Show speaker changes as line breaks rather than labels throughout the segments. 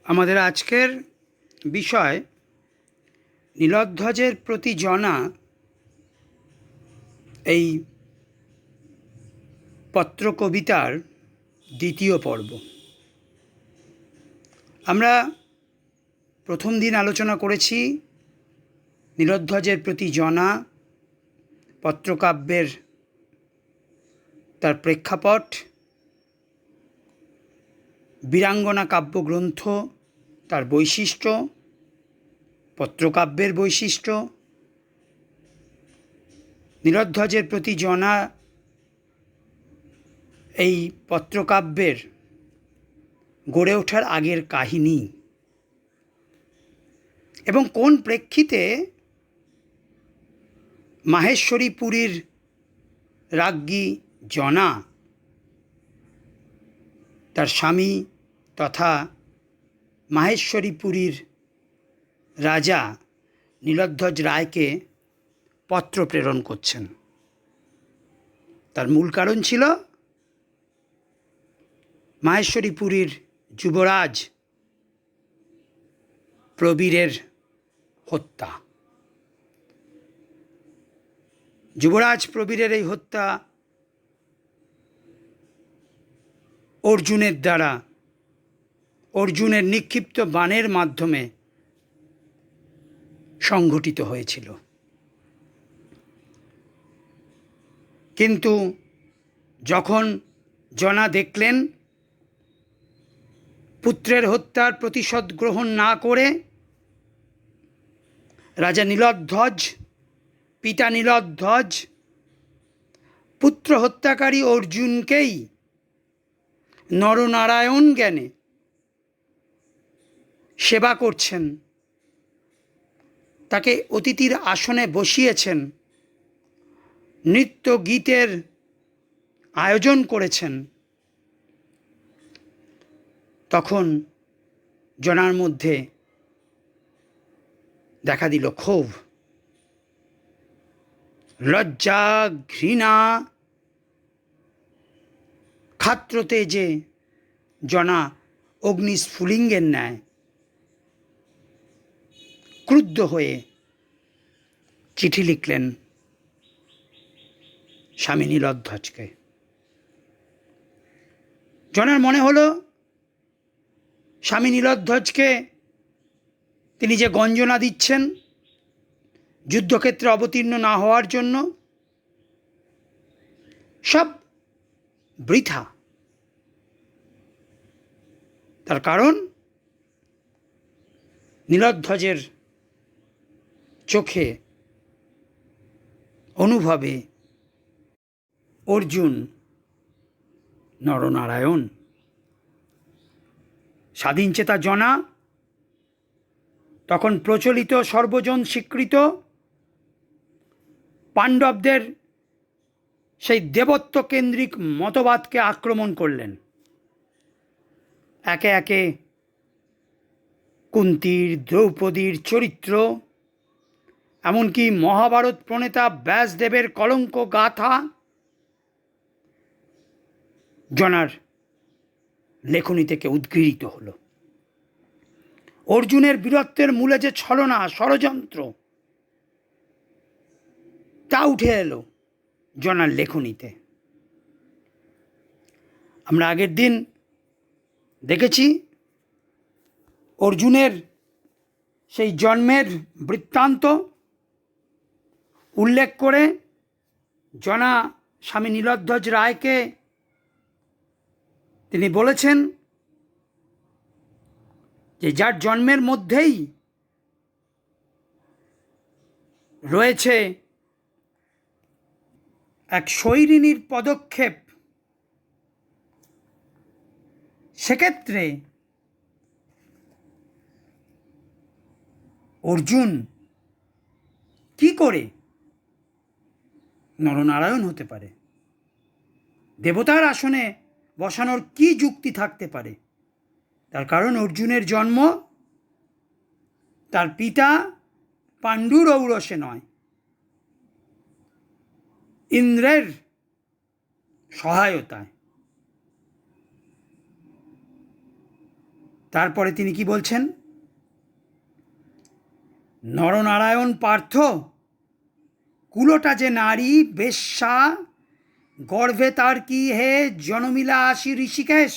আমাদের আজকের বিষয় নীলধ্বজের প্রতি জনা, এই পত্র কবিতার দ্বিতীয় পর্ব। আমরা প্রথম দিন আলোচনা করেছি নীলধ্বজের প্রতি জনা পত্রকাব্যের তার প্রেক্ষাপট, বীরাঙ্গনা কাব্যগ্রন্থ তার বৈশিষ্ট্য, পত্রকাব্যের বৈশিষ্ট্য, নীলধ্বজের প্রতি জনা এই পত্রকাব্যের গড়ে ওঠার আগের কাহিনী এবং কোন প্রেক্ষিতে মাহেশ্বরীপুরীর রাজ্ঞী জনা তার স্বামী তথা মাহেশ্বরীপুরীর রাজা নীলধ্বজ রায়কে পত্র প্রেরণ করছেন। তার মূল কারণ ছিল মাহেশ্বরীপুরীর যুবরাজ প্রবীরের হত্যা। যুবরাজ প্রবীরের এই হত্যা অর্জুনের দ্বারা, অর্জুনের নিক্ষিপ্ত বাণের মাধ্যমে সংঘটিত হয়েছিল। কিন্তু যখন জনা দেখলেন পুত্রের হত্যার প্রতিশোধ গ্রহণ না করে রাজা নীলধ্বজ, পিতা নীলধ্বজ পুত্র হত্যাকারী অর্জুনকেই নরনারায়ণ জ্ঞানে সেবা করছেন, তাকে অতিথির আসনে বসিয়েছেন, নৃত্য গীতের আয়োজন করেছেন, তখন জনার মধ্যে দেখা দিল ক্ষোভ, লজ্জা, ঘৃণা, ক্ষাত্রতেজে জনা অগ্নিস্ফুলিঙ্গের ন্যায় ক্রুদ্ধ হয়ে চিঠি লিখলেন স্বামী নীলধ্বজকে। জনার মনে হলো স্বামী নীলধ্বজকে তিনি যে গঞ্জনা দিচ্ছেন যুদ্ধক্ষেত্রে অবতীর্ণ না হওয়ার জন্য, সব বৃথা। তার কারণ নীলধ্বজের চোখে, অনুভবে অর্জুন নরনারায়ণ। স্বাধীনচেতা জনা তখন প্রচলিত, সর্বজন স্বীকৃত পাণ্ডবদের সেই দেবত্ব কেন্দ্রিক মতবাদকে আক্রমণ করলেন। একে একে কুন্তীর, দ্রৌপদীর চরিত্র, এমনকি মহাভারত প্রণেতা ব্যাসদেবের কলঙ্ক গাথা জনার লেখনী থেকে উদ্গৃহীত হলো। অর্জুনের বীরত্বের মূলে যে ছলনা, ষড়যন্ত্র, তা উঠে এলো জনার লেখনীতে। আমরা আগের দিন দেখেছি অর্জুনের সেই জন্মের বৃত্তান্ত উল্লেখ করে জনা স্বামী নীলধ্বজ রায়কে তিনি বলেছেন যে যার জন্মের মধ্যেই রয়েছে এক শৈরিনীর পদক্ষেপ, সেক্ষেত্রে অর্জুন কি করে নরনারায়ণ হতে পারে? দেবতার আসনে বসানোর কি যুক্তি থাকতে পারে? তার কারণ অর্জুনের জন্ম তার পিতা পাণ্ডুর ঔরসে নয়, ইন্দ্রের সহায়তায়। তারপরে তিনি কি বলছেন? নরনারায়ণ পার্থ, কুলোটা যে নারী বেশ্যা, গর্ভে তার কি হে জনমিলা আসি ঋষিকেশ।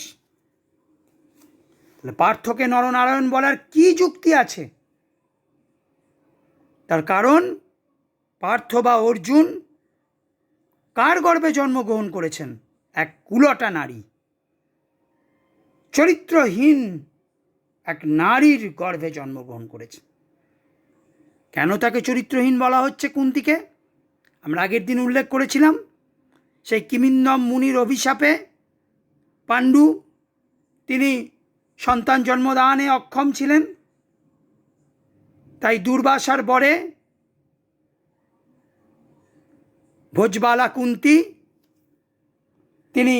তাহলে পার্থকে নরনারায়ণ বলার কি যুক্তি আছে? তার কারণ পার্থ বা অর্জুন কার গর্ভে জন্মগ্রহণ করেছেন? এক কুলটা নারী, চরিত্রহীন এক নারীর গর্ভে জন্মগ্রহণ করেছেন। কেন তাকে চরিত্রহীন বলা হচ্ছে কুন্তিকে? আমরা আগের দিন উল্লেখ করেছিলাম, সেই কিমিন্দম মুনির অভিশাপে পাণ্ডু তিনি সন্তান জন্মদানে অক্ষম ছিলেন, তাই দুর্বাসার বরে ভোজবালা কুন্তি তিনি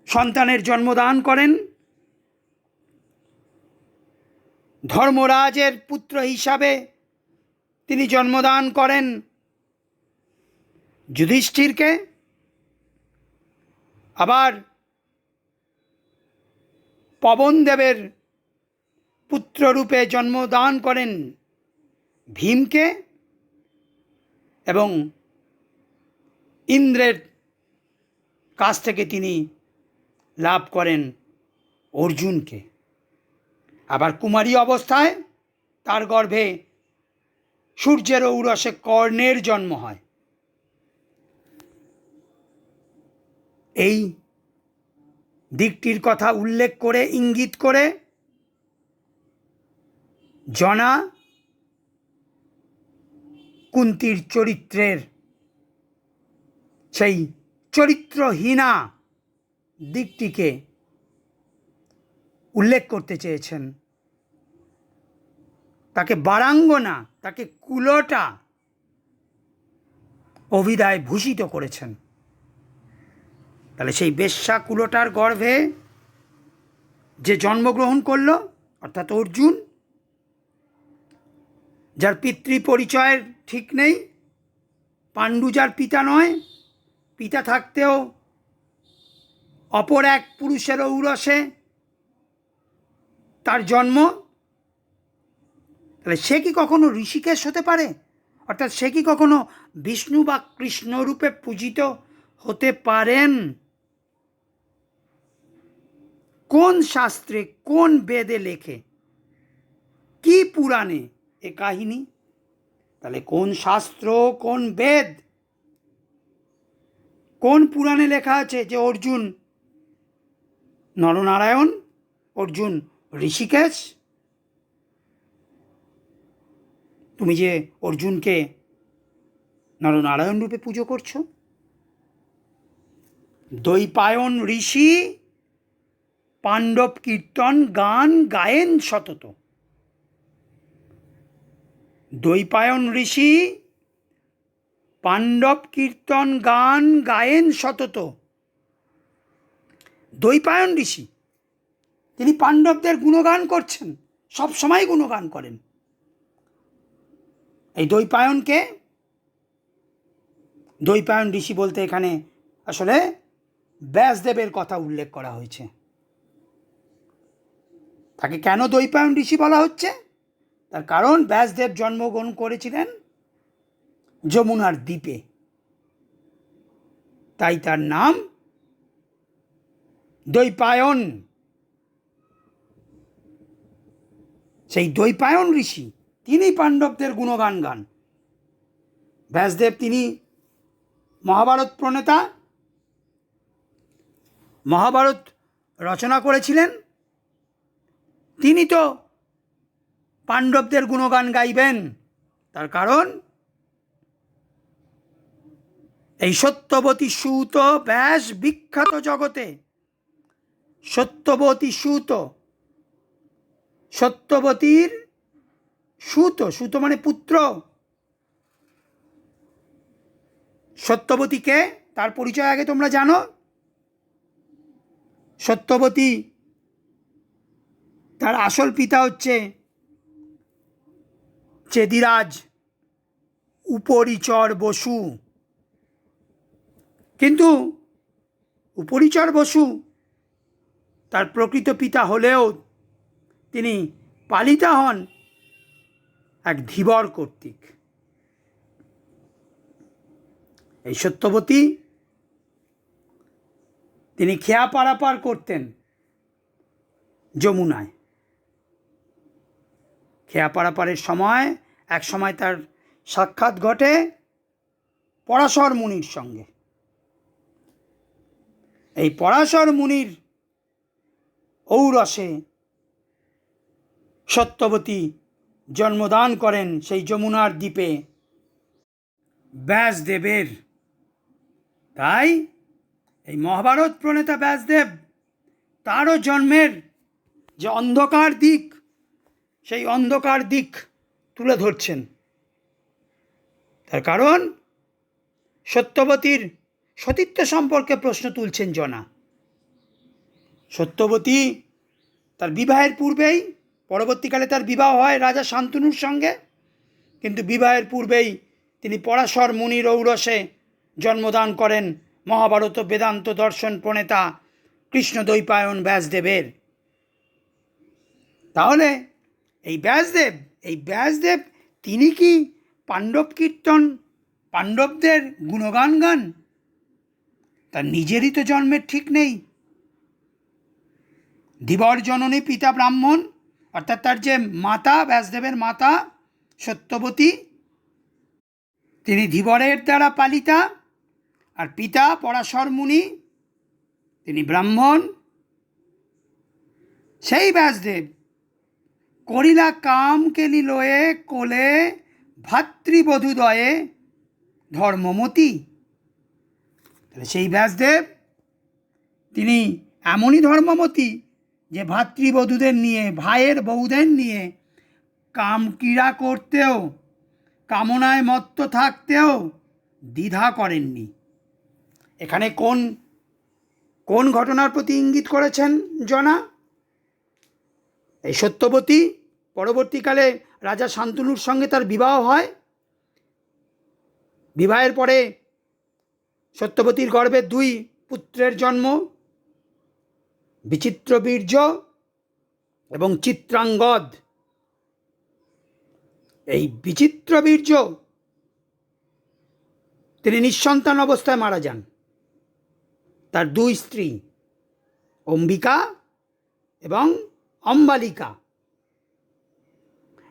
সন্তানের জন্মদান করেন। ধর্মরাজের পুত্র হিসাবে তিনি জন্মদান করেন যুধিষ্ঠিরকে। আবার পবনদেবের পুত্ররূপে জন্মদান করেন ভীমকে, এবং ইন্দ্রের কাছ থেকে তিনি লাভ করেন অর্জুনকে। আবার কুমারী অবস্থায় তার গর্ভে সূর্যের ঔরসে কর্ণের জন্ম হয়। এই দিকটির কথা উল্লেখ করে, ইঙ্গিত করে জনা কুন্তির চরিত্রের সেই চরিত্রহীনা দিকটিকে উল্লেখ করতে চেয়েছেন। তাকে বারাঙ্গনা, তাকে কুলটা অভিধায় ভূষিত করেছেন। তাহলে সেই বেশ্যা কুলটার গর্ভে যে জন্মগ্রহণ করল, অর্থাৎ অর্জুন, যার পিতৃ পরিচয়ের ঠিক নেই, পাণ্ডু যার পিতা নয়, পিতা থাকতেও অপর এক পুরুষের ঔরসে তার জন্ম, তাহলে সে কি কখনো ঋষিকেশ হতে পারে? অর্থাৎ সে কি কখনো বিষ্ণু বা কৃষ্ণ রূপে পূজিত হতে পারেন? কোন শাস্ত্রে, কোন বেদে লেখে, কি পুরাণে এ কাহিনী? তাহলে কোন শাস্ত্র, কোন বেদ, কোন পুরাণে লেখা আছে যে অর্জুন নরনারায়ণ, অর্জুন ঋষিকেশ? তুমি যে অর্জুনকে নরনারায়ণ রূপে পুজো করছো। দ্বৈপায়ন ঋষি পাণ্ডব কীর্তন গান গায়েন সতত। দ্বৈপায়ন ঋষি পাণ্ডব কীর্তন গান গায়েন সতত। দ্বৈপায়ন ঋষি তিনি পাণ্ডবদের গুণগান করছেন, সব সময় গুণগান করেন। এই দ্বৈপায়নকে, দ্বৈপায়ন ঋষি বলতে এখানে আসলে ব্যাসদেবের কথা উল্লেখ করা হয়েছে। তাকে কেন দ্বৈপায়ন ঋষি বলা হচ্ছে? তার কারণ ব্যাসদেব জন্মগ্রহণ করেছিলেন যমুনার দ্বীপে, তাই তার নাম দ্বৈপায়ন। সেই দ্বৈপায়ন ঋষি তিনি পাণ্ডবদের গুণগান গান। ব্যাসদেব তিনি মহাভারত প্রণেতা, মহাভারত রচনা করেছিলেন, তিনি তো পাণ্ডবদের গুণগান গাইবেন। তার কারণ এই সত্যবতী সুত ব্যাস বিখ্যাত জগতে। সত্যবতী সুত, সত্যবতীর সুত, সুত মানে পুত্র। সত্যবতীকে, তার পরিচয় আগে তোমরা জানো। সত্যবতী, তার আসল পিতা হচ্ছে চেদিরাজ উপরিচর বসু। কিন্তু উপরিচর বসু তার প্রকৃত পিতা হলেও তিনি পালিতা হন এক ধীবর কর্তৃক। এই সত্যবতী তিনি খেয়া পারাপার করতেন যমুনায়। খেয়া পারাপারের সময় এক সময় তার সাক্ষাৎ ঘটে পরাশর মুনির সঙ্গে। এই পরাশর মুনির ঔরসে সত্যবতী জন্মদান করেন সেই যমুনার দ্বীপে ব্যাসদেবের। তাই এই মহাভারত প্রণেতা ব্যাসদেব তারও জন্মের যে অন্ধকার দিক, সেই অন্ধকার দিক তুলে ধরছেন। তার কারণ সত্যবতীর সতীত্ব সম্পর্কে প্রশ্ন তুলছেন জনা। সত্যবতী তার বিবাহের পূর্বেই, পরবর্তীকালে তার বিবাহ হয় রাজা শান্তনুর সঙ্গে, কিন্তু বিবাহের পূর্বেই তিনি পরাশর মুনির ঔরসে জন্মদান করেন মহাভারত বেদান্ত দর্শন প্রণেতা কৃষ্ণদ্বৈপায়ন ব্যাসদেবের। তাহলে এই ব্যাসদেব তিনি কি পাণ্ডব কীর্তন, পাণ্ডবদের গুণগান গান? তার নিজেরই তো জন্মের ঠিক নেই। ধীবর জননী পিতা ব্রাহ্মণ, অর্থাৎ তার যে মাতা, ব্যাসদেবের মাতা সত্যবতী, তিনি ধীবরের দ্বারা পালিতা, আর পিতা পরাশর মুনি তিনি ব্রাহ্মণ। সেই ব্যাসদেব করিলা কাম কেলি লয়ে কোলে ভাতৃবধূদয়ে ধর্মমতী। সেই ব্যাসদেব তিনি এমনই ধর্মমতী যে ভাতৃবধূদের নিয়ে, ভাইয়ের বউদের নিয়ে কাম ক্রীড়া করতেও, কামনায় মত্ত থাকতেও দ্বিধা করেননি। এখানে কোন ঘটনার প্রতি ইঙ্গিত করেছেন জনা? এই সত্যবতী পরবর্তীকালে রাজা শান্তনুর সঙ্গে তার বিবাহ হয়। বিবাহের পরে সত্যবতীর গর্ভে 2 পুত্রের জন্ম, বিচিত্রবীর্য এবং চিত্রাঙ্গদ। এই বিচিত্রবীর্য তিনি নিঃসন্তান অবস্থায় মারা যান। তার 2 স্ত্রী অম্বিকা এবং অম্বালিকা।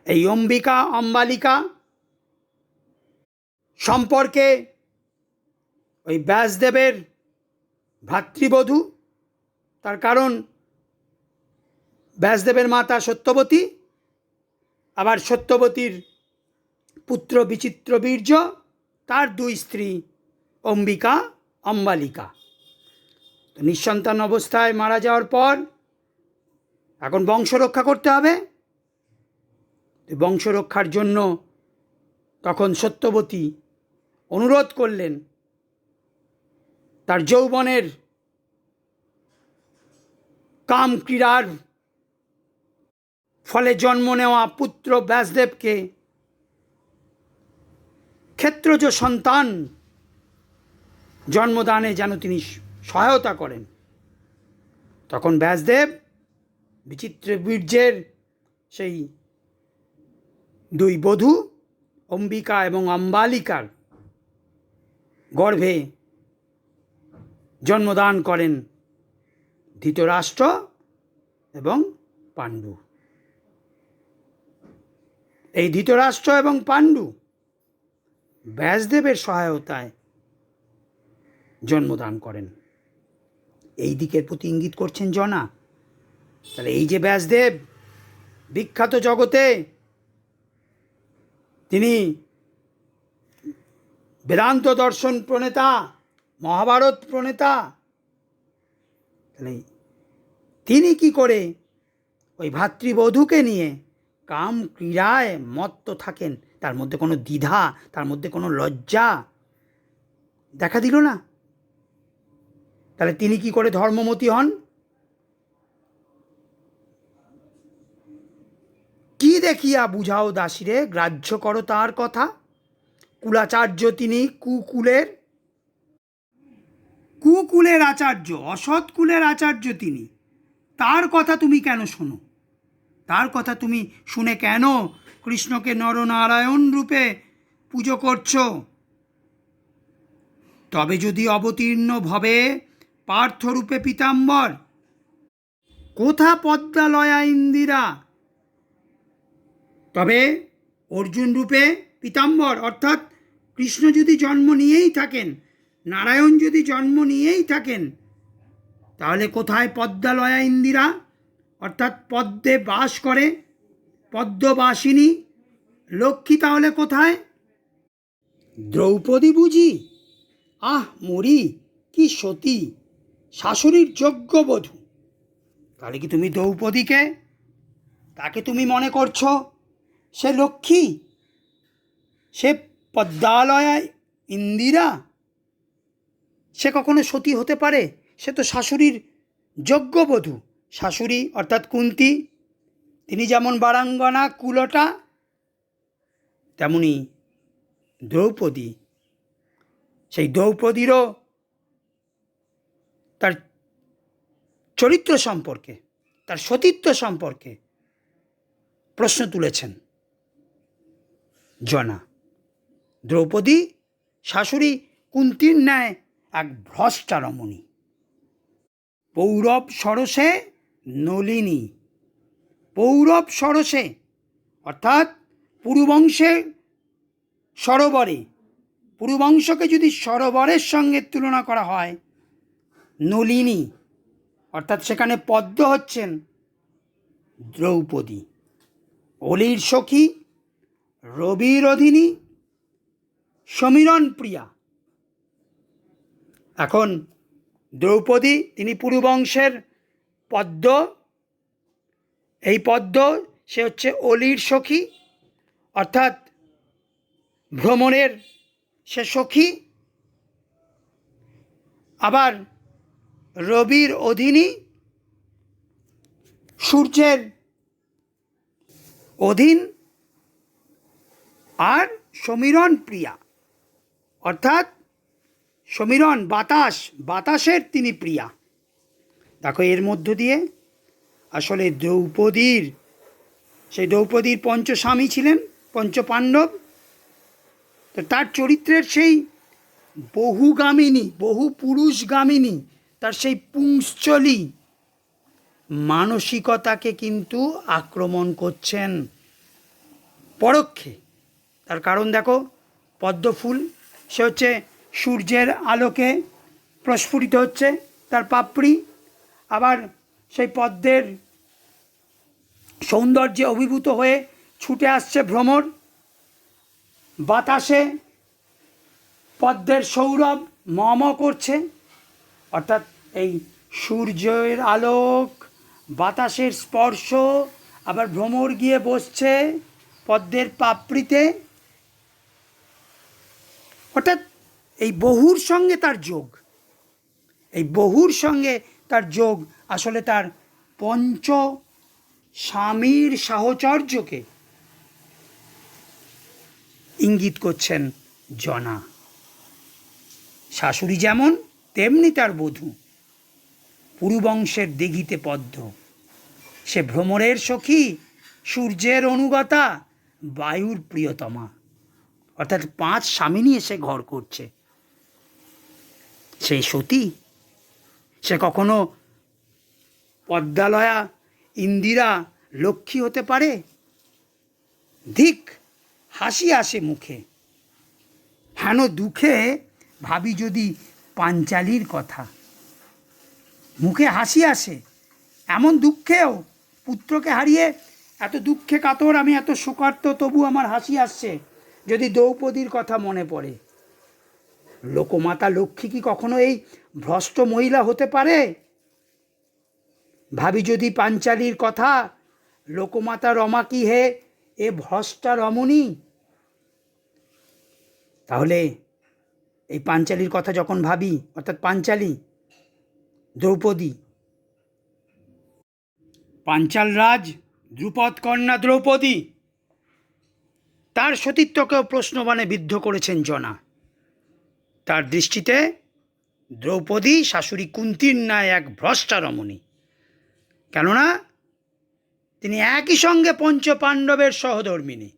এই অম্বিকা অম্বালিকা সম্পর্কে ওই ব্যাসদেবের ভাতৃবধূ, তার কারণ ব্যাসদেবের মাতা সত্যবতী, আবার সত্যবতীর পুত্র বিচিত্রবীর্য, তার 2 স্ত্রী অম্বিকা অম্বালিকা। তো নিঃসন্তান অবস্থায় মারা যাওয়ার পর এখন বংশ রক্ষা করতে হবে। বংশ রক্ষার জন্য তখন সত্যবতী অনুরোধ করলেন তার যৌবনের কাম ক্রীড়ার ফলে জন্ম নেওয়া পুত্র ব্যাসদেবকে ক্ষেত্রজ সন্তান জন্মদানে যেন তিনি সহায়তা করেন। তখন ব্যাসদেব বিচিত্রবীর্যের সেই 2 বধূ অম্বিকা এবং অম্বালিকার গর্ভে জন্মদান করেন ধৃতরাষ্ট্র এবং পাণ্ডু। এই ধৃতরাষ্ট্র এবং পাণ্ডু ব্যাসদেবের সহায়তায় জন্মদান করেন। এই দিকের প্রতি ইঙ্গিত করছেন জনা। তাহলে এই যে ব্যাসদেব বিখ্যাত জগতে, তিনি বেদান্ত দর্শন প্রণেতা, মহাভারত প্রণেতা, তাহলে তিনি কি করে ওই ভাতৃবধূকে নিয়ে কাম ক্রীড়ায় মত্ত থাকেন? তার মধ্যে কোনো দ্বিধা, তার মধ্যে কোনো লজ্জা দেখা দিল না। তাহলে তিনি কি করে ধর্মমতী হন? কি দেখিয়া বুঝাও দাসীরে, গ্রাহ্য করো তার কথা। কুলাচার্য তিনি, কুকুলের আচার্য, অসৎ কুলের আচার্য তিনি, তার কথা তুমি কেন শোনো? তার কথা তুমি শুনে কেন কৃষ্ণকে নরনারায়ণ রূপে পুজো করছো? তবে যদি অবতীর্ণ ভবে পার্থরূপে পীতাম্বর, কোথা পদ্মালয়া ইন্দিরা? তবে অর্জুন রূপে পীতাম্বর অর্থাৎ কৃষ্ণ যদি জন্ম নিয়েই থাকেন, নারায়ণ যদি জন্ম নিয়েই থাকেন, তাহলে কোথায় পদ্মালয়া ইন্দিরা অর্থাৎ পদ্মে বাস করে পদ্মবাসিনী লক্ষ্মী তাহলে কোথায়? দ্রৌপদী বুঝি? আহ মরি, কি সতী, শাশুড়ির যোগ্য বধূ। তাহলে কি তুমি দ্রৌপদীকে, তাকে তুমি মনে করছো সে লক্ষ্মী, সে পদ্মালয়া ইন্দিরা? সে কখনো সতী হতে পারে? সে তো শাশুড়ির যোগ্য বধূ। শাশুড়ি অর্থাৎ কুন্তী, তিনি যেমন বারাঙ্গনা কুলটা, তেমনি দ্রৌপদী। সেই দ্রৌপদীরও তার চরিত্র সম্পর্কে, তার সতীত্ব সম্পর্কে প্রশ্ন তুলেছেন জনা। দ্রৌপদী শাশুড়ি কুন্তীর ন্যায় এক ভ্রষ্টা রমণী। পৌরব সরসে নলিনী, পৌরব সরসে অর্থাৎ পুরুবংশের সরোবরে, পুরুবংশকে যদি সরোবরের সঙ্গে তুলনা করা হয়, নলিনী অর্থাৎ সেখানে পদ্ম হচ্ছেন দ্রৌপদী। অলির সখী, রবির অধিনী, সমীরণ প্রিয়া। এখন দ্রৌপদী তিনি পুরুবংশের পদ্ম, এই পদ্ম সে হচ্ছে অলির সখী অর্থাৎ ভ্রমণের সে সখী। আবার রবির অধীনী, সূর্যের অধীন। আর সমীরণ প্রিয়া অর্থাৎ সমীরণ বাতাস, বাতাসের তিনি প্রিয়া। দেখো এর মধ্য দিয়ে আসলে দ্রৌপদীর, সেই দ্রৌপদীর পঞ্চস্বামী ছিলেন, পঞ্চপাণ্ডব, তো তার চরিত্রের সেই বহুগামিনী, বহু পুরুষগামিনী, তার সেই পুংশ্চলী মানসিকতাকে কিন্তু আক্রমণ করছেন পরোক্ষে। তার কারণ দেখো, পদ্মফুল সে হচ্ছে সূর্যের আলোকে প্রস্ফুটিত হচ্ছে তার পাপড়ি, আবার সেই পদ্মের সৌন্দর্যে অভিভূত হয়ে ছুটে আসছে ভ্রমর, বাতাসে পদ্মের সৌরভ মম করছে, অর্থাৎ এই সূর্যের আলোক, বাতাসের স্পর্শ, আবার ভ্রমর গিয়ে বসছে পদ্মের পাপড়িতে, অর্থাৎ এই বহুর সঙ্গে তার যোগ, এই বহুর সঙ্গে তার যোগ আসলে তার পঞ্চ স্বামীর সাহচর্যকে ইঙ্গিত করছেন জনা। শাশুড়ি যেমন তেমনি তার বধূ, পুরুবংশের দিঘিতে পদ্ম, সে ভ্রমরের সখী, সূর্যের অনুগতা, বায়ুর প্রিয়তমা, অর্থাৎ 5 স্বামী নিয়ে সে ঘর করছে। সেই সতী, সে কখনো পদ্মালয়া ইন্দিরা লক্ষ্মী হতে পারে? ধিক, হাসি আসে মুখে। হেন দুঃখে ভাবি যদি পাঞ্চালীর কথা, মুখে হাসি আসে, এমন দুঃখেও পুত্রকে হারিয়ে এত দুঃখে কাতর আমি, এত শোকার্ত, তবু আমার হাসি আসছে যদি দ্রৌপদীর কথা মনে পড়ে। লোকমাতা লক্ষ্মী কি কখনো এই ভ্রষ্ট মহিলা হতে পারে? ভাবি যদি পাঞ্চালীর কথা, লোকমাতা রমা কি হে এ ভ্রষ্টা রমণী? তাহলে এই পাঞ্চালীর কথা যখন ভাবি, অর্থাৎ পাঞ্চালী দ্রৌপদী, পাঞ্চাল রাজ দ্রুপদ কন্যা দ্রৌপদী, তার সতীত্বকেও প্রশ্নবাণে বিদ্ধ করেছেন জনা। তার দৃষ্টিতে দ্রৌপদী শাশুড়ি কুন্তীর ন্যায় এক ভ্রষ্টা রমণী। কেননা তিনি একই সঙ্গে পঞ্চপাণ্ডবের সহধর্মিণী।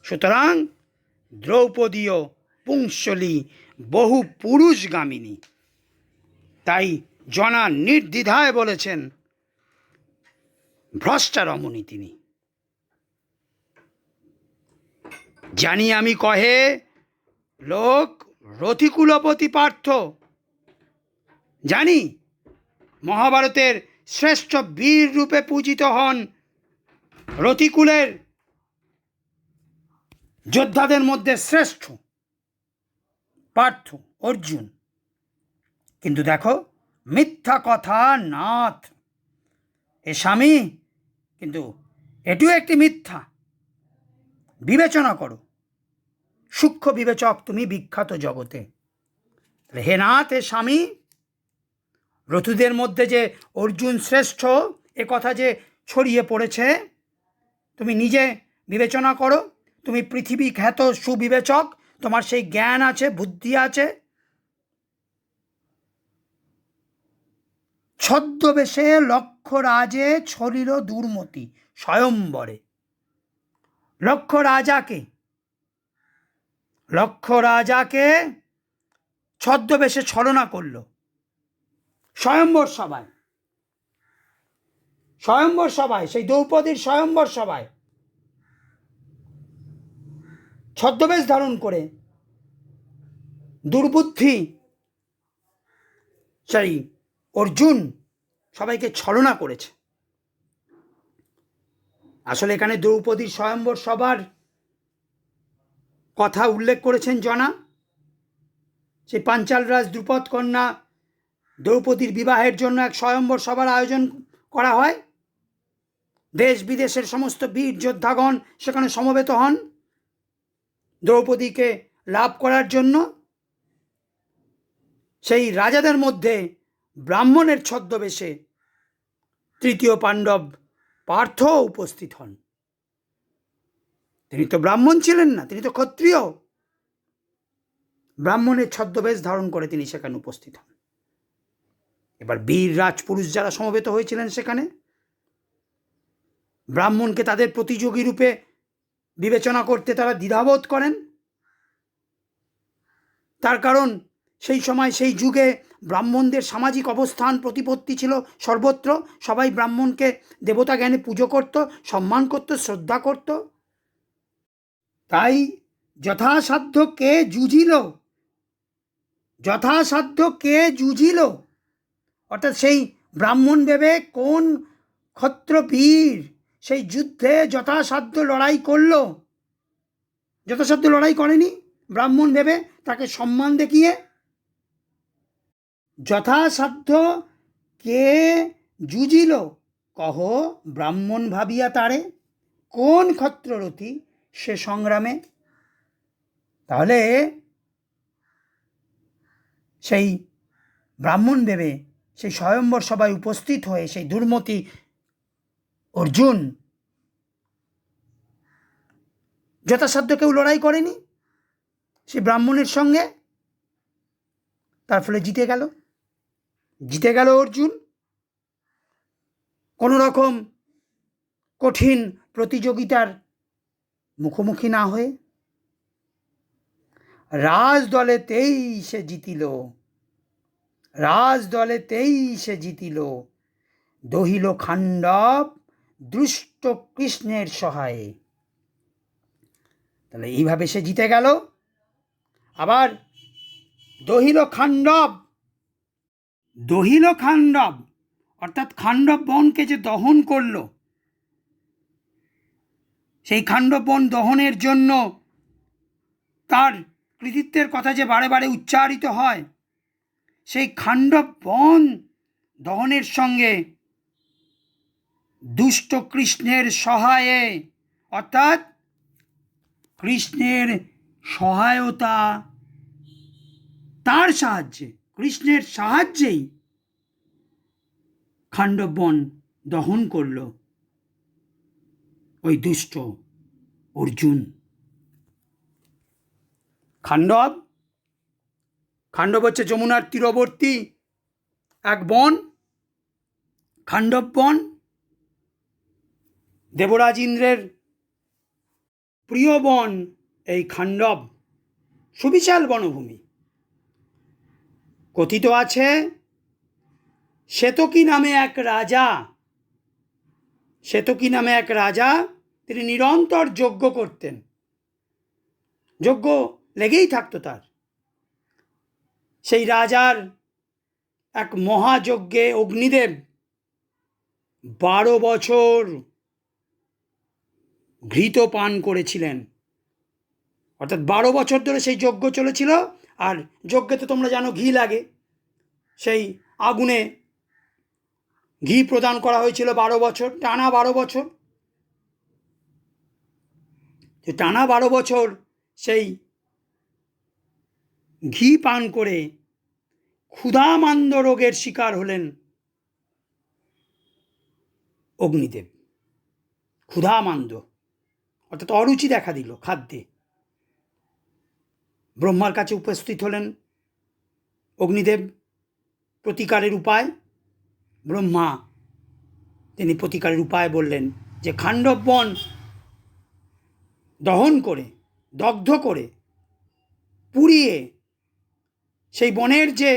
সুতরাং দ্রৌপদীও পুংসলী বহু পুরুষগামিনী। তাই জনা নির্দ্বিধায় বলেছেন ভ্রষ্টা রমণী তিনি। জানি আমি কহে লোক রথিকুলপতি পার্থ, জানি মহাভারতের শ্রেষ্ঠ বীর রূপে পূজিত হন রথিকুলের যোদ্ধাদের মধ্যে শ্রেষ্ঠ পার্থ অর্জুন। কিন্তু দেখো, মিথ্যা কথা নাথ এ স্বামী, কিন্তু এটিও একটি মিথ্যা। বিবেচনা করো, সূক্ষ্ম বিবেচক তুমি বিখ্যাত জগতে। হে নাথ, হে স্বামী, রথুদের মধ্যে যে অর্জুন শ্রেষ্ঠ এ কথা যে ছড়িয়ে পড়েছে, তুমি নিজে বিবেচনা করো। তুমি পৃথিবী খ্যাত সুবিবেচক, তোমার সেই জ্ঞান আছে, বুদ্ধি আছে। ছদ্মবেশে লক্ষ রাজে ছড়িল দুর্মতি স্বয়ম্বরে। লক্ষ রাজাকে ছদ্মবেশে ছলনা করল স্বয়ম্বর সভায়, সেই দ্রৌপদীর স্বয়ম্বর সভায় ছদ্মবেশ ধারণ করে দুর্বুদ্ধি সেই অর্জুন সবাইকে ছলনা করেছে। আসলে এখানে দ্রৌপদীর স্বয়ম্বর সভার কথা উল্লেখ করেছেন জনা। সেই পাঞ্চাল রাজ দ্রুপদ কন্যা দ্রৌপদীর বিবাহের জন্য এক স্বয়ম্বর সভার আয়োজন করা হয়। দেশ বিদেশের সমস্ত বীর যোদ্ধাগণ সেখানে সমবেত হন দ্রৌপদীকে লাভ করার জন্য। সেই রাজাদের মধ্যে ব্রাহ্মণের ছদ্মবেশে তৃতীয় পাণ্ডব পার্থ উপস্থিত হন। তিনি তো ব্রাহ্মণ ছিলেন না, তিনি তো ক্ষত্রিয়। ব্রাহ্মণের ছদ্মবেশ ধারণ করে তিনি সেখানে উপস্থিত হন। এবার বীর রাজপুরুষ যারা সমবেত হয়েছিলেন সেখানে, ব্রাহ্মণকে তাদের প্রতিযোগী রূপে বিবেচনা করতে তারা দ্বিধাবোধ করেন। তার কারণ সেই সময়, সেই যুগে ব্রাহ্মণদের সামাজিক অবস্থান প্রতিপত্তি ছিল সর্বত্র। সবাই ব্রাহ্মণকে দেবতা জ্ঞানে পুজো করত, সম্মান করত, শ্রদ্ধা করত। তাই যথাসাধ্য কে যুঝিল, অর্থাৎ সেই ব্রাহ্মণ ভেবে কোন ক্ষত্রবীর সেই যুদ্ধে যথাসাধ্য লড়াই করল। যথাসাধ্য লড়াই করেনি ব্রাহ্মণ ভেবে, তাকে সম্মান দেখিয়ে। যথাসাধ্য কে যুঝিল কহ ব্রাহ্মণ ভাবিয়া তারে, কোন ক্ষত্ররথী সে সংগ্রামে। তাহলে সেই ব্রাহ্মণ ভেবে সেই স্বয়ম্বর সভায় উপস্থিত হয়ে সেই দুর্মতি অর্জুন যথাসাধ্য কেউ লড়াই করেনি সেই ব্রাহ্মণের সঙ্গে। তার ফলে জিতে গেল অর্জুন, কোনো রকম কঠিন প্রতিযোগিতার মুখোমুখি না হয়ে। রাজদলেতেই সে জিতিল, দহিল খাণ্ডব দুষ্ট কৃষ্ণের সহায়ে। তাহলে এইভাবে সে জিতে গেল। আবার দহিল খাণ্ডব অর্থাৎ খাণ্ডব বনকে যে দহন করল, সেই খাণ্ডব বন দহনের জন্য তার কৃতিত্বের কথা যে বারে বারে উচ্চারিত হয়, সেই খাণ্ডব বন দহনের সঙ্গে দুষ্ট কৃষ্ণের সহায়ে, অর্থাৎ কৃষ্ণের সহায়তা, তার সাহায্যে, কৃষ্ণের সাহায্যেই খাণ্ডব বন দহন করল ওই দুষ্ট অর্জুন। খাণ্ডব হচ্ছে যমুনার তীরবর্তী এক বন। খাণ্ডব বন দেবরাজ ইন্দ্রের প্রিয় বন। এই খাণ্ডব সুবিশাল বনভূমি। কথিত আছে শ্বেতকী নামে এক রাজা তিনি নিরন্তর যজ্ঞ করতেন। যজ্ঞ লেগেই থাকতো তার। সেই রাজার এক মহাযজ্ঞে অগ্নিদেব 12 বছর ঘৃত পান করেছিলেন। অর্থাৎ 12 বছর ধরে সেই যজ্ঞ চলেছিল। আর যজ্ঞে তো তোমরা জানো ঘি লাগে, সেই আগুনে ঘি প্রদান করা হয়েছিল 12 বছর, টানা 12 বছর। টানা 12 বছর সেই ঘি পান করে ক্ষুধামান্দ রোগের শিকার হলেন অগ্নিদেব। ক্ষুধামান্দ অর্থাৎ অরুচি দেখা দিল খাদ্যে। ব্রহ্মার কাছে উপস্থিত হলেন অগ্নিদেব প্রতিকারের উপায়। ব্রহ্মা তিনি প্রতিকারের উপায় বললেন যে খাণ্ডব বন দহন করে, দগ্ধ করে, পুড়িয়ে সেই বনের যে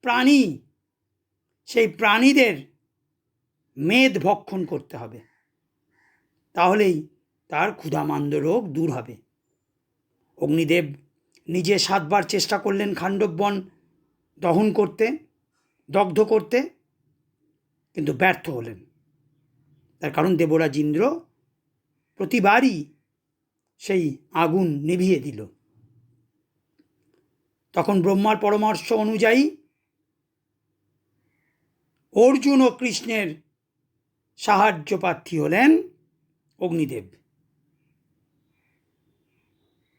প্রাণী, সেই প্রাণীদের মেদ ভক্ষণ করতে হবে, তাহলেই তার ক্ষুধামান্দ রোগ দূর হবে। অগ্নিদেব নিজে 7 বার চেষ্টা করলেন খাণ্ডব বন দহন করতে, দগ্ধ করতে, কিন্তু ব্যর্থ হলেন। তার কারণ দেবরাজ ইন্দ্র প্রতিবারই সেই আগুন নিভিয়ে দিল। তখন ব্রহ্মার পরামর্শ অনুযায়ী অর্জুন ও কৃষ্ণের সাহায্য প্রার্থী হলেন অগ্নিদেব।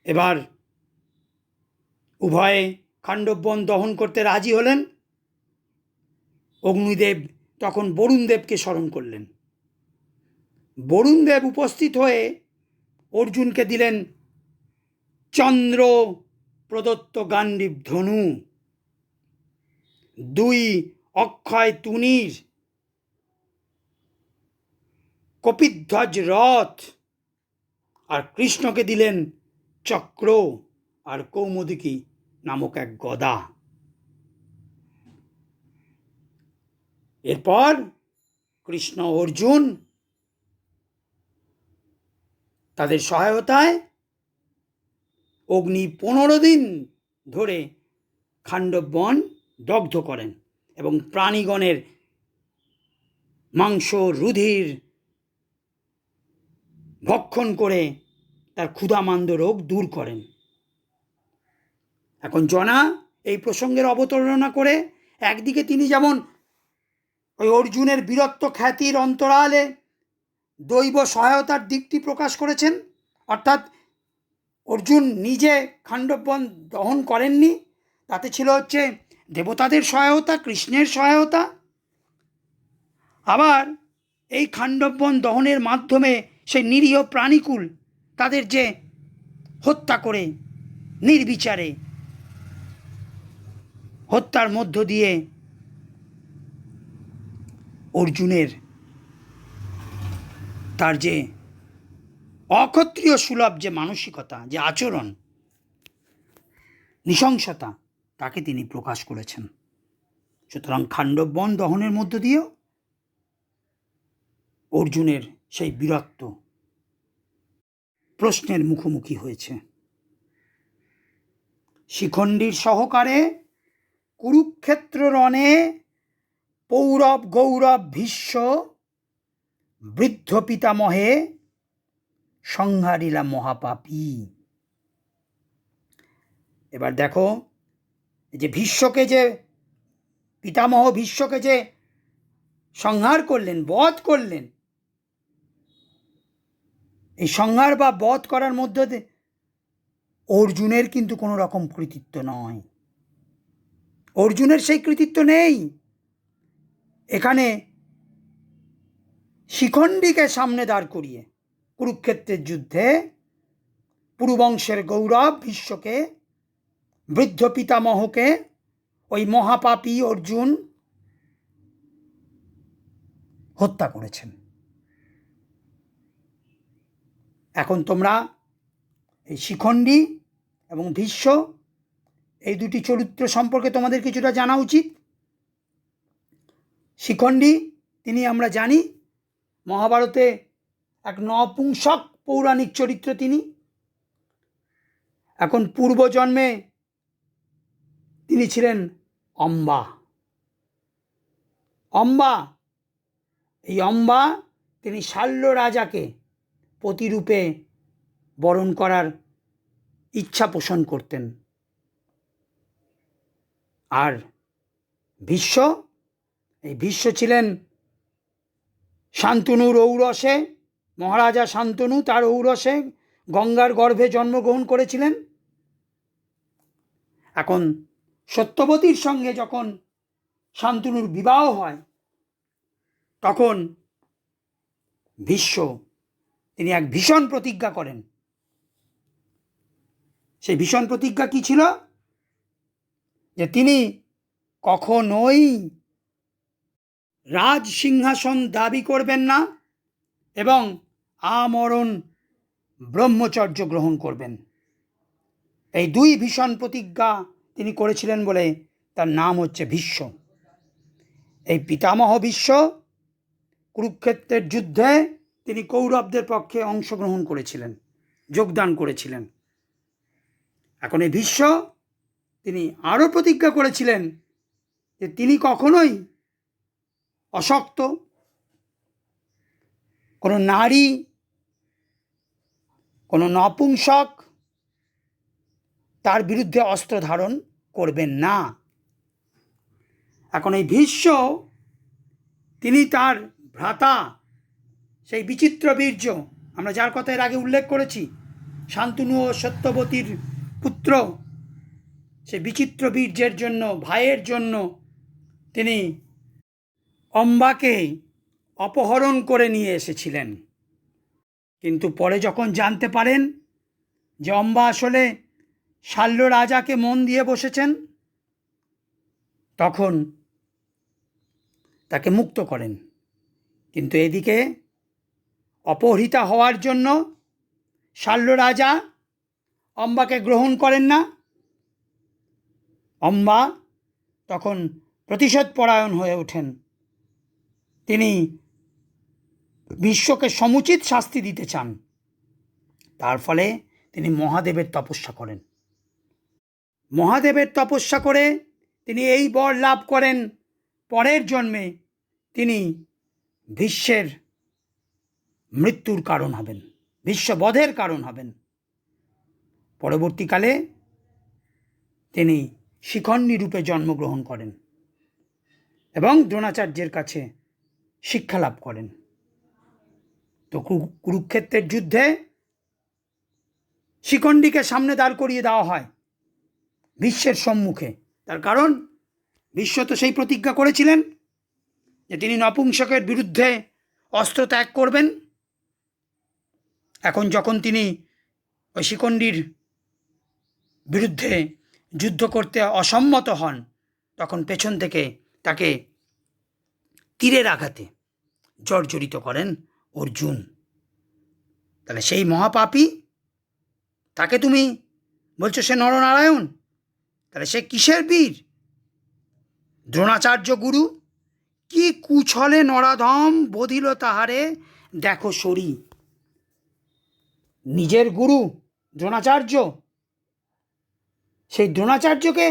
এবার উভয়ে খাণ্ডব বন দহন করতে রাজি হলেন। অগ্নিদেব তখন বরুণদেবকে স্মরণ করলেন। বরুণদেব উপস্থিত হয়ে অর্জুনকে দিলেন চন্দ্র প্রদত্ত গান্ডীব ধনু, 2 অক্ষয় তুনীর, কপিধ্বজ রথ, আর কৃষ্ণকে দিলেন চক্র আর কৌমুদিনী নামক এক গদা। এরপর কৃষ্ণ অর্জুন তাদের সহায়তায় অগ্নি 15 দিন ধরে খাণ্ডব বন দগ্ধ করেন এবং প্রাণীগণের মাংস রুধির ভক্ষণ করে তার ক্ষুধামান্দ রোগ দূর করেন। এখন জনা এই প্রসঙ্গের অবতারণা করে একদিকে তিনি যেমন ওই অর্জুনের বীরত্ব খ্যাতির অন্তরালে দৈব সহায়তার দিকটি প্রকাশ করেছেন, অর্থাৎ অর্জুন নিজে খাণ্ডব বন দহন করেননি, তাতে ছিল হচ্ছে দেবতাদের সহায়তা, কৃষ্ণের সহায়তা। আবার এই খাণ্ডব বন দহনের মাধ্যমে সেই নিরীহ প্রাণীকুল তাদের যে হত্যা করে নির্বিচারে, হত্যার মধ্য দিয়ে অর্জুনের তার যে অক্ষত্রিয় সুলভ যে মানসিকতা, যে আচরণ, নৃশংসতা, তাকে তিনি প্রকাশ করেছেন। সুতরাং খাণ্ডব বন দহনের মধ্য দিয়েও অর্জুনের সেই বীরত্ব প্রশ্নের মুখোমুখি হয়েছে। শিখণ্ডীর সহকারে কুরুক্ষেত্র রণে পৌরব গৌরব ভীষ্ম বৃদ্ধ পিতামহে সংহারিলা মহাপাপী। এবার দেখো যে ভীষ্মকে, যে পিতামহ ভীষ্মকে যে সংহার করলেন, বধ করলেন, এই সংহার বা বধ করার মধ্যে অর্জুনের কিন্তু কোনো রকম কৃতিত্ব নয়। অর্জুনের সেই কৃতিত্ব নেই। এখানে শিখণ্ডীকে সামনে দাঁড় করিয়ে কুরুক্ষেত্রের যুদ্ধে পুরুবংশের গৌরব ভীষ্মকে, বৃদ্ধ পিতামহকে ওই মহাপাপী অর্জুন হত্যা করেছেন। এখন তোমরা এই শিখণ্ডী এবং ভীষ্ম এই দুটি চরিত্র সম্পর্কে তোমাদের কিছুটা জানা উচিত। শিখণ্ডী, তিনি আমরা জানি মহাভারতে এক নপুংসক পৌরাণিক চরিত্র তিনি। এখন পূর্বজন্মে তিনি ছিলেন অম্বা। এই অম্বা তিনি শাল্য রাজাকে পতিরূপে বরণ করার ইচ্ছা পোষণ করতেন। আর ভীষ্ম ছিলেন শান্তনুর ঔরসে, মহারাজা শান্তনু তার ঔরসে গঙ্গার গর্ভে জন্মগ্রহণ করেছিলেন। এখন সত্যবতীর সঙ্গে যখন শান্তনুর বিবাহ হয়, তখন ভীষ্ম তিনি এক ভীষণ প্রতিজ্ঞা করেন। সেই ভীষণ প্রতিজ্ঞা কি ছিল? যে তিনি কখনোই রাজ সিংহাসন দাবি করবেন না এবং আমরণ ব্রহ্মচর্য গ্রহণ করবেন। এই দুই ভীষণ প্রতিজ্ঞা তিনি করেছিলেন বলে তার নাম হচ্ছে ভীষ্ম। এই পিতামহ ভীষ্ম কুরুক্ষেত্রের যুদ্ধে তিনি কৌরবদের পক্ষে অংশগ্রহণ করেছিলেন, যোগদান করেছিলেন। এখন এই ভীষ্ম তিনি আরও প্রতিজ্ঞা করেছিলেন যে তিনি কখনোই অশক্ত, কোনো নারী, কোনো নপুংসক তার বিরুদ্ধে অস্ত্র ধারণ করবেন না। এখন এই ভীষ্ম তিনি তার ভ্রাতা, সেই বিচিত্র বীর্য, আমরা যার কথা এর আগে উল্লেখ করেছি, শান্তনু ও সত্যবতীর পুত্র, সেই বিচিত্র বীর্যের জন্য, ভাইয়ের জন্য তিনি অম্বাকে অপহরণ করে নিয়ে এসেছিলেন। কিন্তু পরে যখন জানতে পারেন যে অম্বা আসলে শাল্য রাজাকে মন দিয়ে বসেছেন, তখন তাকে মুক্ত করেন। কিন্তু এদিকে অপহৃতা হওয়ার জন্য শাল্য রাজা অম্বাকে গ্রহণ করেন না। অম্বা তখন প্রতিশোধ পরায়ণ হয়ে ওঠেন। তিনি বিশ্বকে সমুচিত শাস্তি দিতে চান। তার ফলে তিনি মহাদেবের তপস্যা করেন। মহাদেবের তপস্যা করে তিনি এই বর লাভ করেন, পরের জন্মে তিনি ভীষ্মের মৃত্যুর কারণ হবেন, ভীষ্মবধের কারণ হবেন। পরবর্তীকালে তিনি শিখণ্ডী রূপে জন্মগ্রহণ করেন এবং দ্রোণাচার্যের কাছে শিক্ষা লাভ করেন। তো কুরুক্ষেত্রের যুদ্ধে শিখণ্ডীকে সামনে দাঁড় করিয়ে দেওয়া হয় ভীষ্মের সম্মুখে। তার কারণ ভীষ্ম তো সেই প্রতিজ্ঞা করেছিলেন যে তিনি নপুংসকের বিরুদ্ধে অস্ত্র ত্যাগ করবেন। এখন যখন তিনি ওই শিখণ্ডীর বিরুদ্ধে যুদ্ধ করতে অসম্মত হন, তখন পেছন থেকে তাকে তীরের আঘাতে জর্জরিত করেন অর্জুন। তাহলে সেই মহাপাপী, তাকে তুমি বলছো সে নরনারায়ণ, তাহলে সে কিসের বীর? দ্রোণাচার্য গুরু, কি কুছলে নরাধম বধিল তাহারে দেখো সরি। নিজের গুরু দ্রোণাচার্য, সেই দ্রোণাচার্যকে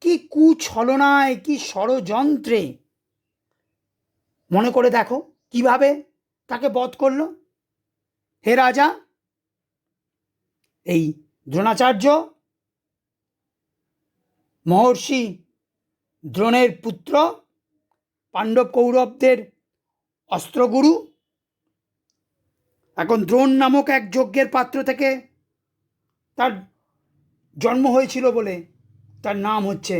কি কুছলনায়, কি ষড়যন্ত্রে, মনে করে দেখো কিভাবে তাকে বধ করল। হে রাজা, এই দ্রোণাচার্য মহর্ষি দ্রোণের পুত্র, পাণ্ডব কৌরবদের অস্ত্রগুরু। এখন দ্রোণ নামক এক যজ্ঞের পাত্র থেকে তার জন্ম হয়েছিল বলে তার নাম হচ্ছে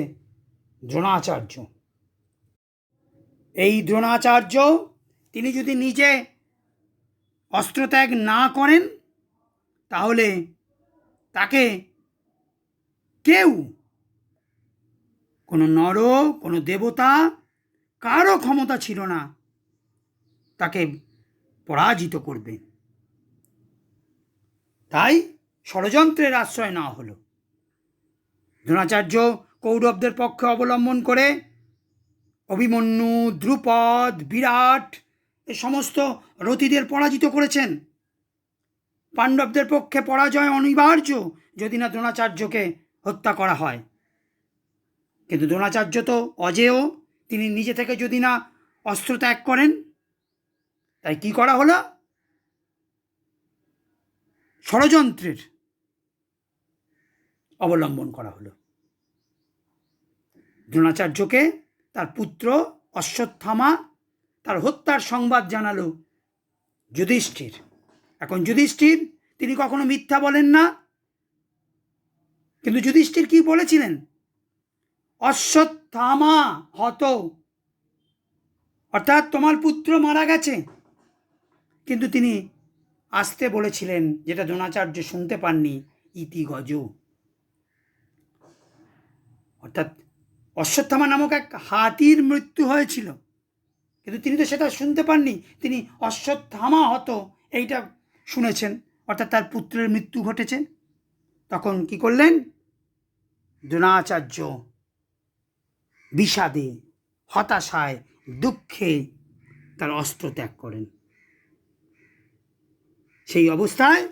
দ্রোণাচার্য। এই দ্রোণাচার্য তিনি যদি নিজে অস্ত্রত্যাগ না করেন, তাহলে তাকে কেউ, কোনো নর, কোনো দেবতা, কারও ক্ষমতা ছিল না তাকে পরাজিত করবে। তাই ষড়যন্ত্রের আশ্রয় নেওয়া হলো। দ্রোণাচার্য কৌরবদের পক্ষে অবলম্বন করে অভিমন্যু, দ্রুপদ, বিরাট এ সমস্ত রথীদের পরাজিত করেছেন। পাণ্ডবদের পক্ষে পরাজয় অনিবার্য যদি না দ্রোণাচার্যকে হত্যা করা হয়। কিন্তু দ্রোণাচার্য তো অজেয়, তিনি নিজে থেকে যদি না অস্ত্র ত্যাগ করেন, তাই কি করা হলো? ষড়যন্ত্রের অবলম্বন করা হলো। দ্রোণাচার্যকে তার পুত্র অশ্বত্থামা তার হত্যার সংবাদ জানালো যুধিষ্ঠির। এখন যুধিষ্ঠির তিনি কখনো মিথ্যা বলেন না, কিন্তু যুধিষ্ঠির কি বলেছিলেন? অশ্বত্থামা হত, অর্থাৎ তোমার পুত্র মারা গেছে। কিন্তু তিনি আসতে বলেছিলেন, যেটা দ্রোণাচার্য শুনতে পাননি, ইতি গজ, অর্থাৎ অশ্বত্থামা নামক এক হাতির মৃত্যু হয়েছিল, কিন্তু তিনি তো সেটা শুনতে পাননি। তিনি অশ্বত্থামা হত এইটা শুনেছেন, অর্থাৎ তার পুত্রের মৃত্যু ঘটেছে। তখন কি করলেন? দ্রোণাচার্য বিষাদে, হতাশায়, দুঃখে তার অস্ত্র ত্যাগ করেন। সেই অবস্থায়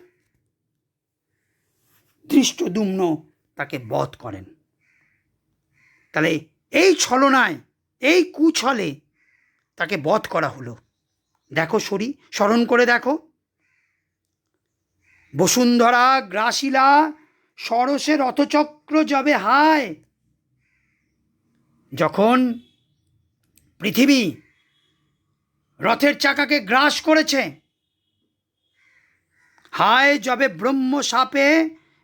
ধৃষ্টদ্যুম্ন তাকে বধ করেন। তাহলে এই ছলনায়, এই কুছলে তাকে বধ করা হলো। দেখো স্মরণ করে দেখো, বসুন্ধরা গ্রাসিলা সরসে রথচক্র যবে হায়, যখন পৃথিবী রথের চাকাকে গ্রাস করেছে, হায় যবে ব্রহ্ম সাপে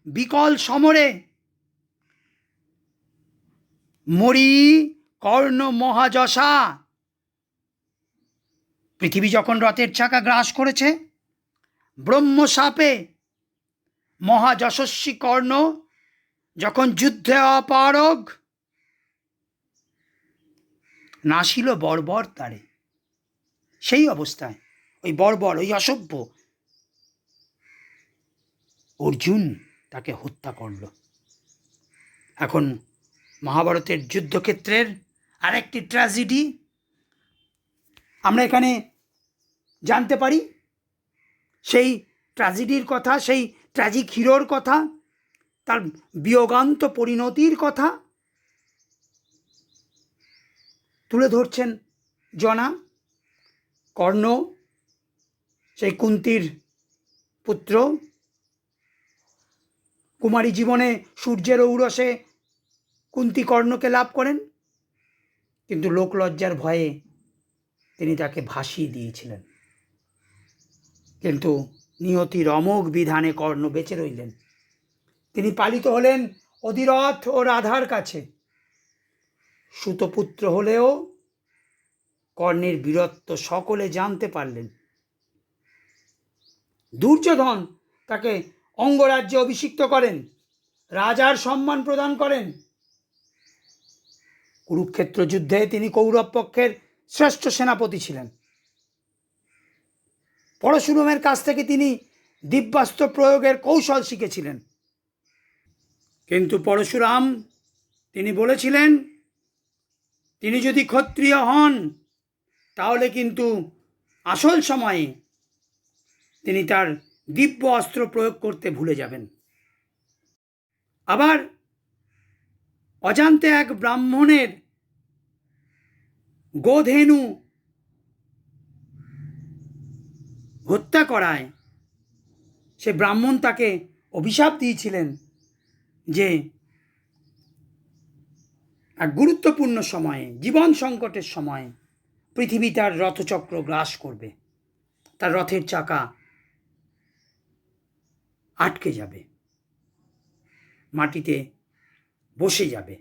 বিকল সমরে, মরি কর্ণ মহাযশা। পৃথিবী যখন রথের চাকা গ্রাস করেছে, ব্রহ্ম সাপে মহাযশস্বী কর্ণ যখন যুদ্ধে অপারগ, নাসিল বর্বর তারে। সেই অবস্থায় ওই বর্বর, ওই অসভ্য অর্জুন তাকে হত্যা করল। এখন মহাভারতের যুদ্ধক্ষেত্রের আরেকটি ট্র্যাজেডি আমরা এখানে জানতে পারি। সেই ট্র্যাজেডির কথা, সেই ট্র্যাজিক হিরোর কথা, তার বিয়োগান্ত পরিণতির কথা তুলে ধরছেন জনা। কর্ণ, সেই কুন্তির পুত্র, কুমারী জীবনে সূর্যের ঔরসে কুন্তি কর্ণকে লাভ করেন, কিন্তু লোকলজ্জার ভয়ে তিনি তাকে ভাসিয়ে দিয়েছিলেন। কিন্তু নিয়তির অমোঘ বিধানে কর্ণ বেঁচে রইলেন। তিনি পালিত হলেন অধিরথ ও রাধার কাছে। সুতপুত্র হলেও কর্ণের বীরত্ব সকলে জানতে পারলেন। দুর্যোধন তাকে অঙ্গরাজ্যে অভিষিক্ত করেন, রাজার সম্মান প্রদান করেন। কুরুক্ষেত্র যুদ্ধে তিনি কৌরব পক্ষের শ্রেষ্ঠ সেনাপতি ছিলেন। পরশুরামের কাছ থেকে তিনি দিব্যাস্ত্র প্রয়োগের কৌশল শিখেছিলেন। কিন্তু পরশুরাম তিনি বলেছিলেন, তিনি যদি ক্ষত্রিয় হন তাহলে কিন্তু আসল সময়ে তিনি তার দিব্য অস্ত্র প্রয়োগ করতে ভুলে যাবেন। আবার অজান্তে এক ব্রাহ্মণের গোধেনু হত্যা করায় সে ব্রাহ্মণ তাকে অভিশাপ দিয়েছিলেন যে এক গুরুত্বপূর্ণ সময়ে, জীবন সংকটের সময়ে পৃথিবী তার রথচক্র গ্রাস করবে, তার রথের চাকা আটকে যাবে, মাটিতে বসে যাবে।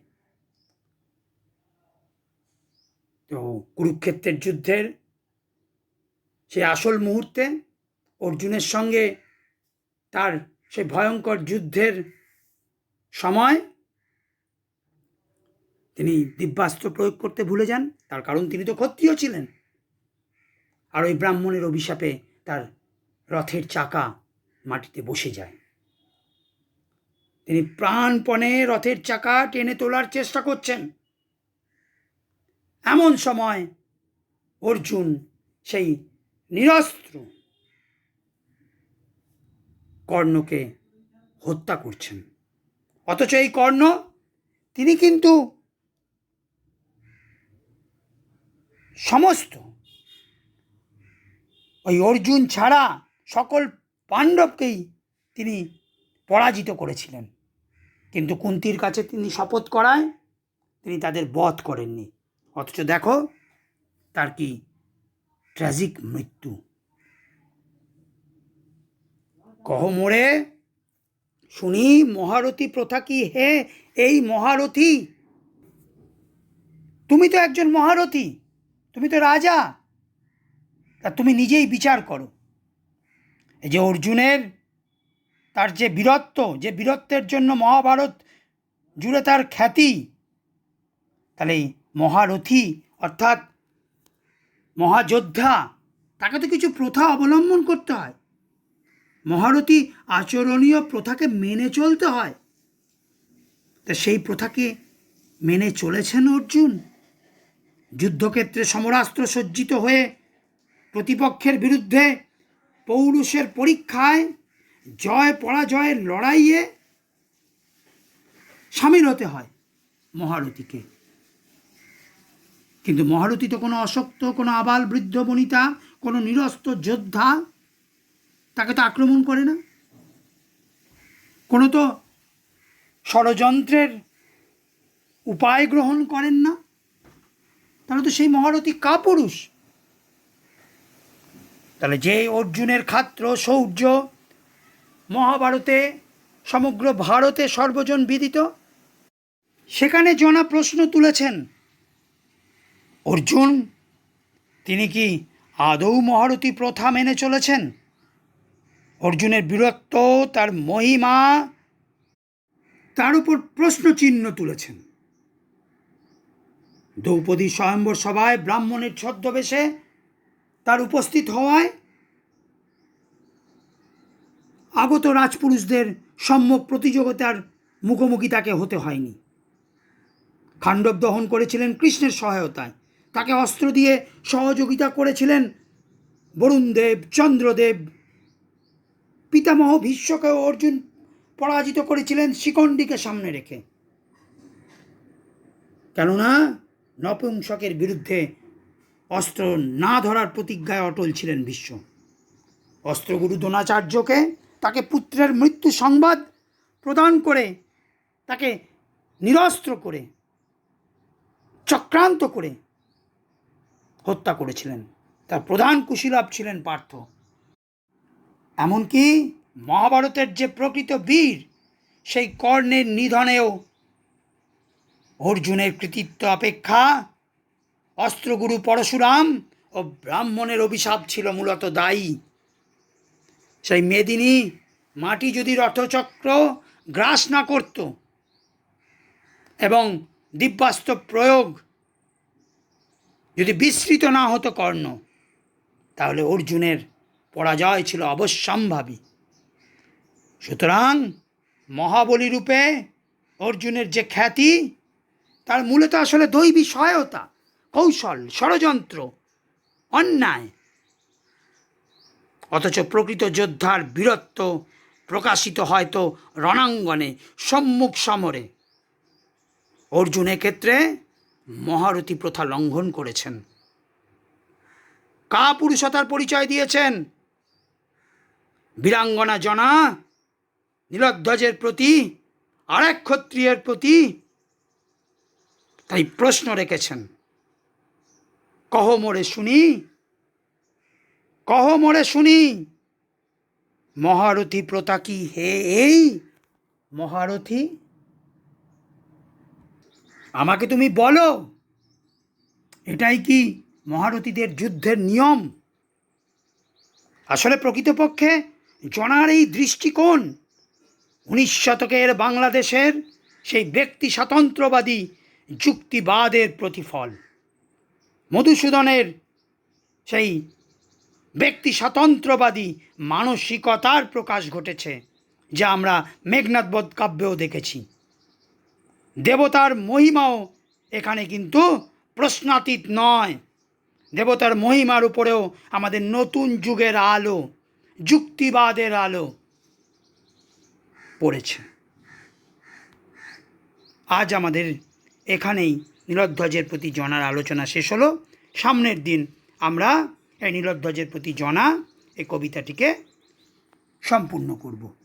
তো কুরুক্ষেত্রের যুদ্ধের সে আসল মুহূর্তে অর্জুনের সঙ্গে তার সে ভয়ঙ্কর যুদ্ধের সময় তিনি দিব্যাস্ত্র প্রয়োগ করতে ভুলে যান। তার কারণ তিনি তো ক্ষত্রিয় ছিলেন। আর ওই ব্রাহ্মণের অভিশাপে তার রথের চাকা মাটিতে বসে যায়। তিনি প্রাণপণে রথের চাকা টেনে তোলার চেষ্টা করছেন। এমন সময় অর্জুন সেই নিরস্ত্র কর্ণকে হত্যা করছেন। অথচ এই কর্ণ তিনি কিন্তু সমস্ত ওই অর্জুন ছাড়া সকল পাণ্ডবকেই তিনি পরাজিত করেছিলেন, কিন্তু কুন্তির কাছে তিনি শপথ করায় তিনি তাদের বধ করেননি। অথচ দেখো তার কি ট্র্যাজিক মৃত্যু। কহ মোরে শুনি মহারথী প্রথা কি হে এই মহারথী? তুমি তো একজন মহারথী, তুমি তো রাজা, তা তুমি নিজেই বিচার করো। এই যে অর্জুনের তার যে বীরত্ব, যে বীরত্বের জন্য মহাভারত জুড়ে তার খ্যাতি, তাহলে এই মহারথী অর্থাৎ মহাযোদ্ধা, তাকে তো কিছু প্রথা অবলম্বন করতে হয়। মহারথী আচরণীয় প্রথাকে মেনে চলতে হয়। তা সেই প্রথাকে মেনে চলেছেন অর্জুন। যুদ্ধক্ষেত্রে সমরাস্ত্র সজ্জিত হয়ে প্রতিপক্ষের বিরুদ্ধে পৌরুষের পরীক্ষায় জয় পরাজয়ের লড়াইয়ে সামিল হতে হয় মহারথীকে। কিন্তু মহারথী তো কোনো অশক্ত, কোনো আবাল বৃদ্ধ বনিতা, কোনো নিরস্ত্র যোদ্ধা, তাকে তো আক্রমণ করে না। কোনো তো ষড়যন্ত্রের উপায় গ্রহণ করেন না। তাহলে তো সেই মহারথী কাপুরুষ। তাহলে যে অর্জুনের ক্ষাত্র শৌর্য মহাভারতে সমগ্র ভারতে সর্বজন বিদিত, সেখানে জনা প্রশ্ন তুলেছেন, অর্জুন তিনি কি আদৌ মহারথী প্রথা মেনে চলেছেন? অর্জুনের বীরত্ব, তার মহিমা, তার উপর প্রশ্নচিহ্ন তুলেছেন। দ্রৌপদী স্বয়ম্বর সভায় ব্রাহ্মণের ছদ্মবেশে তার উপস্থিত হওয়ায় আগত রাজপুরুষদের সম্মুখ প্রতিযোগিতার মুখোমুখি তাকে হতে হয়নি। খাণ্ডব দহন করেছিলেন কৃষ্ণের সহায়তায়, তাকে অস্ত্র দিয়ে সহযোগিতা করেছিলেন বরুণদেব, চন্দ্রদেব। পিতামহ ভীষ্মকেও অর্জুন পরাজিত করেছিলেন শিখণ্ডীকে সামনে রেখে। কেননা নপুংসকের বিরুদ্ধে অস্ত্র না ধরার প্রতিজ্ঞায় অটল ছিলেন ভীষ্ম। অস্ত্রগুরু দ্রোণাচার্যকে তাকে পুত্রের মৃত্যু সংবাদ প্রদান করে তাকে নিরস্ত্র করে চক্রান্ত করে হত্যা করেছিলেন। তার প্রধান কুশীলব ছিলেন পার্থ। এমনকি মহাভারতের যে প্রকৃত বীর, সেই কর্ণের নিধনেও অর্জুনের কৃতিত্ব অপেক্ষা অস্ত্রগুরু পরশুরাম ও ব্রাহ্মণের অভিশাপ ছিল মূলত দায়ী। সেই মেদিনী মাটি যদি রথচক্র গ্রাস না করত এবং দিব্যাস্ত্র প্রয়োগ যদি বিস্মৃত না হতো কর্ণ, তাহলে অর্জুনের পরাজয় ছিল অবশ্যম্ভাবী। সুতরাং মহাবলী রূপে অর্জুনের যে খ্যাতি, তার মূলত আসলে দৈবী সহায়তা, কৌশল, ষড়যন্ত্র, অন্যায়। অথচ প্রকৃত যোদ্ধার বীরত্ব প্রকাশিত হয়তো রণাঙ্গনে, সম্মুখ সমরে। অর্জুন ক্ষেত্রে মহারথী প্রথা লঙ্ঘন করেছেন, কাপুরুষতার পরিচয় দিয়েছেন। বীরাঙ্গনা জনা নীলধ্বজের প্রতি, আরেক ক্ষত্রিয়ের প্রতি তাই প্রশ্ন রেখেছেন, কহ মোরে শুনি, কহ মোরে শুনি মহারথী প্রথা কি হে এই মহারথী? আমাকে তুমি বলো, এটাই কি মহারথীদের যুদ্ধের নিয়ম? আসলে প্রকৃতপক্ষে জনার এই দৃষ্টিকোণ 19 শতকের বাংলাদেশের সেই ব্যক্তি স্বাতন্ত্র্যবাদী যুক্তিবাদের প্রতিফল। মধুসূদনের সেই ব্যক্তি স্বাতন্ত্র্যবাদী মানসিকতার প্রকাশ ঘটেছে, যা আমরা মেঘনাদ বধ কাব্যেও দেখেছি। দেবতার মহিমাও এখানে কিন্তু প্রশ্নাতীত নয়। দেবতার মহিমার উপরেও আমাদের নতুন যুগের আলো, যুক্তিবাদের আলো পড়েছে। আজ আমাদের এখানেই নীলোধ্বজের প্রতি জনার আলোচনা শেষ হলো। সামনের দিন আমরা এই নীলোধ্বজের প্রতি জনা এই কবিতাটিকে সম্পূর্ণ করব।